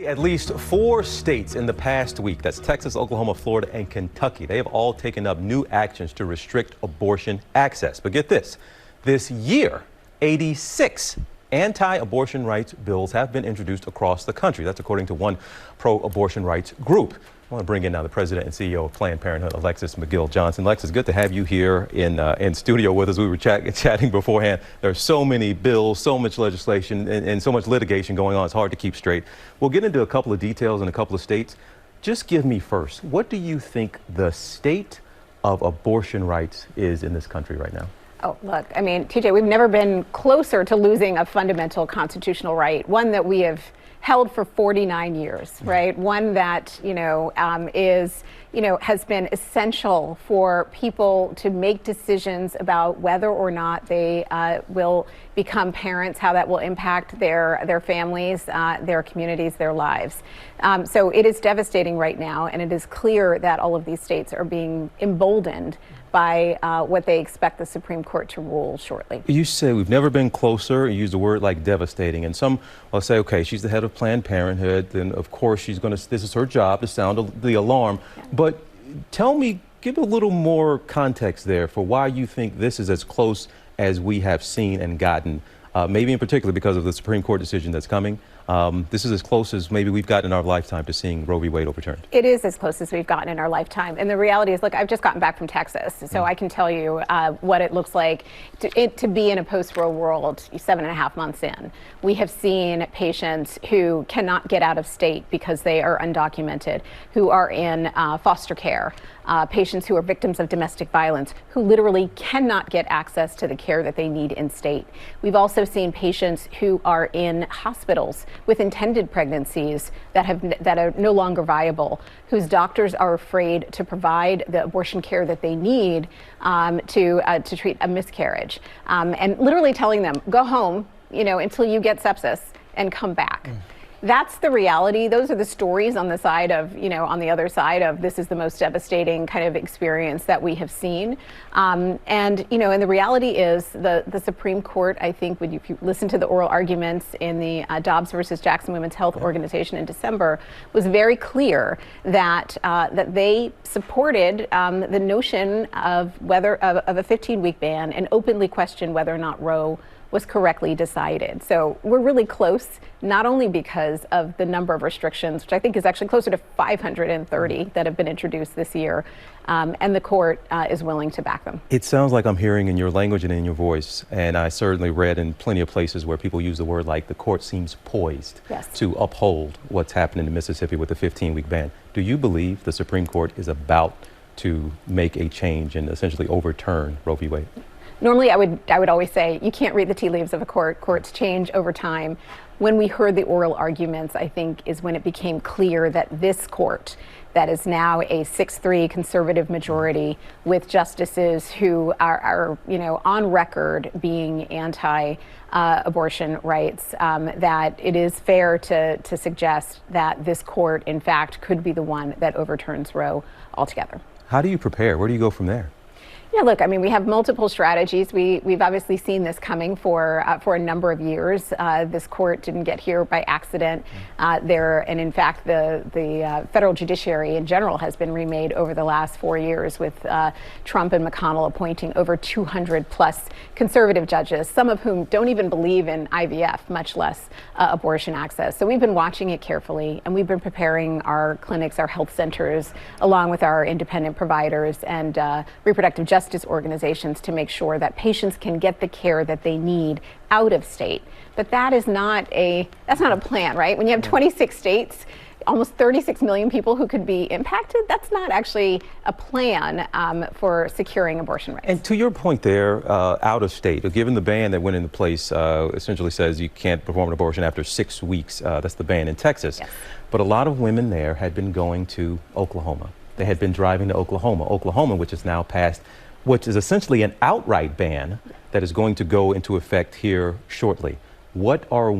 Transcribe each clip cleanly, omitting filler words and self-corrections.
At least 4 states in the past week, that's Texas, Oklahoma, Florida, and Kentucky, they have all taken up new actions to restrict abortion access. But get this year, 86 anti-abortion rights bills have been introduced across the country. That's according to one pro-abortion rights group. I want to bring in now the president and CEO of Planned Parenthood, Alexis McGill Johnson. Alexis, good to have you here in studio with us. We were chatting beforehand. There are so many bills, so much legislation, and so much litigation going on. It's hard to keep straight. We'll get into a couple of details in a couple of states. Just give me first, what do you think the state of abortion rights is in this country right now? Oh, look, I mean, TJ, we've never been closer to losing a fundamental constitutional right, one that we have held for 49 years, right? One that, has been essential for people to make decisions about whether or not they will become parents, how that will impact their families, their communities, their lives. So it is devastating right now, and it is clear that all of these states are being emboldened by what they expect the Supreme Court to rule shortly. You say we've never been closer. You use a word like devastating, and some will say, okay, she's the head of Planned Parenthood, then of course this is her job to sound the alarm. Yeah. But tell me, give a little more context there for why you think this is as close as we have seen and gotten, maybe in particular because of the Supreme Court decision that's coming. This is as close as maybe we've gotten in our lifetime to seeing Roe v. Wade overturned. It is as close as we've gotten in our lifetime. And the reality is, look, I've just gotten back from Texas, so I can tell you what it looks like to be in a post-Roe world 7.5 months in. We have seen patients who cannot get out of state because they are undocumented, who are in foster care, patients who are victims of domestic violence, who literally cannot get access to the care that they need in state. We've also seen patients who are in hospitals with intended pregnancies that are no longer viable, whose doctors are afraid to provide the abortion care that they need to treat a miscarriage, and literally telling them, go home, until you get sepsis and come back. That's the reality. Those are the stories on the side of, on the other side of this is the most devastating kind of experience that we have seen. And the reality is the Supreme Court, I think, if you listen to the oral arguments in the Dobbs versus Jackson Women's Health Organization in December, was very clear that they supported the notion of of a 15-week ban and openly questioned whether or not Roe was correctly decided. So we're really close, not only because of the number of restrictions, which I think is actually closer to 530 that have been introduced this year, and the court is willing to back them. It sounds like I'm hearing in your language and in your voice, and I certainly read in plenty of places where people use the word like the court seems poised to uphold what's happening in Mississippi with the 15-week ban. Do you believe the Supreme Court is about to make a change and essentially overturn Roe v. Wade? Normally, I would always say you can't read the tea leaves of a court. Courts change over time. When we heard the oral arguments, I think is when it became clear that this court, that is now a 6-3 conservative majority with justices who are on record being anti-abortion rights, that it is fair to suggest that this court, in fact, could be the one that overturns Roe altogether. How do you prepare? Where do you go from there? Yeah, look, I mean, we have multiple strategies. We've obviously seen this coming for a number of years. This court didn't get here by accident. And in fact, the federal judiciary in general has been remade over the last 4 years, with Trump and McConnell appointing over 200 plus conservative judges, some of whom don't even believe in IVF, much less abortion access. So we've been watching it carefully, and we've been preparing our clinics, our health centers, along with our independent providers and reproductive justice organizations, to make sure that patients can get the care that they need out of state. But that's not a plan, right? When you have 26 states, almost 36 million people who could be impacted, that's not actually a plan for securing abortion rights. And to your point there, out of state, given the ban that went into place, essentially says you can't perform an abortion after 6 weeks. That's the ban in Texas. Yes. But a lot of women there had been going to Oklahoma. They had been driving to Oklahoma, which is now passed, which is essentially an outright ban that is going to go into effect here shortly. What are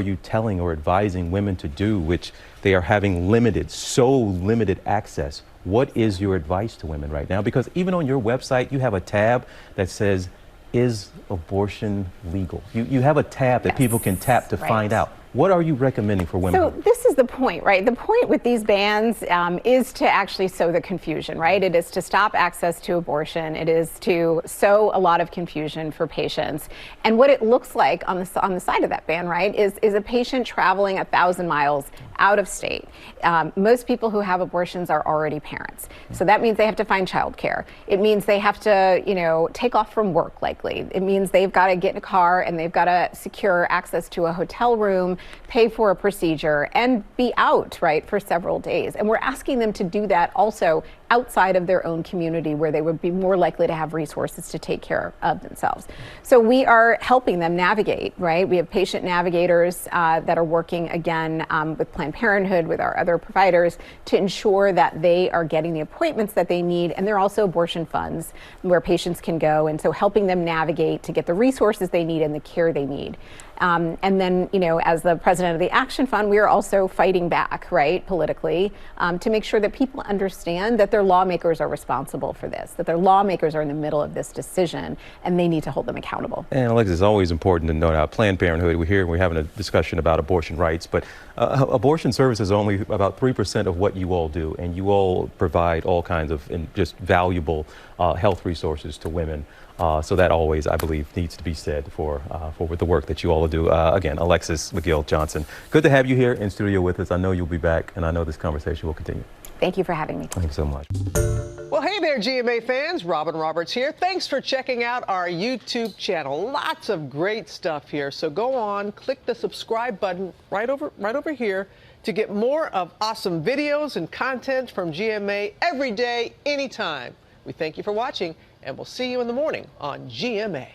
you telling or advising women to do, which they are having so limited access? What is your advice to women right now? Because even on your website, you have a tab that says is abortion legal? You have a tab that Yes. people can tap to Right. find out. What are you recommending for women? So this is the point, right? The point with these bans is to actually sow the confusion, right? It is to stop access to abortion. It is to sow a lot of confusion for patients. And what it looks like on the side of that ban, right, is a patient traveling 1,000 miles out of state. Most people who have abortions are already parents. So that means they have to find childcare. It means they have to, take off from work likely. It means they've got to get in a car and they've got to secure access to a hotel room, pay for a procedure, and be out, right, for several days. And we're asking them to do that also outside of their own community where they would be more likely to have resources to take care of themselves. So we are helping them navigate, right? We have patient navigators that are working again with Planned Parenthood, with our other providers to ensure that they are getting the appointments that they need. And there are also abortion funds where patients can go. And so helping them navigate to get the resources they need and the care they need. And then, as the president of the Action Fund, we are also fighting back, right, politically, to make sure that people understand that their lawmakers are responsible for this, that their lawmakers are in the middle of this decision, and they need to hold them accountable. And Alexis, it's always important to note Planned Parenthood, we're having a discussion about abortion rights, but abortion services are only about 3% of what you all do, and you all provide all kinds of just valuable health resources to women. So that always, I believe, needs to be said for the work that you all do. Again, Alexis McGill Johnson, good to have you here in studio with us. I know you'll be back, and I know this conversation will continue. Thank you for having me. Thanks so much. Well, hey there, GMA fans. Robin Roberts here. Thanks for checking out our YouTube channel. Lots of great stuff here. So go on, click the subscribe button right over here to get more of awesome videos and content from GMA every day, anytime. We thank you for watching, and we'll see you in the morning on GMA.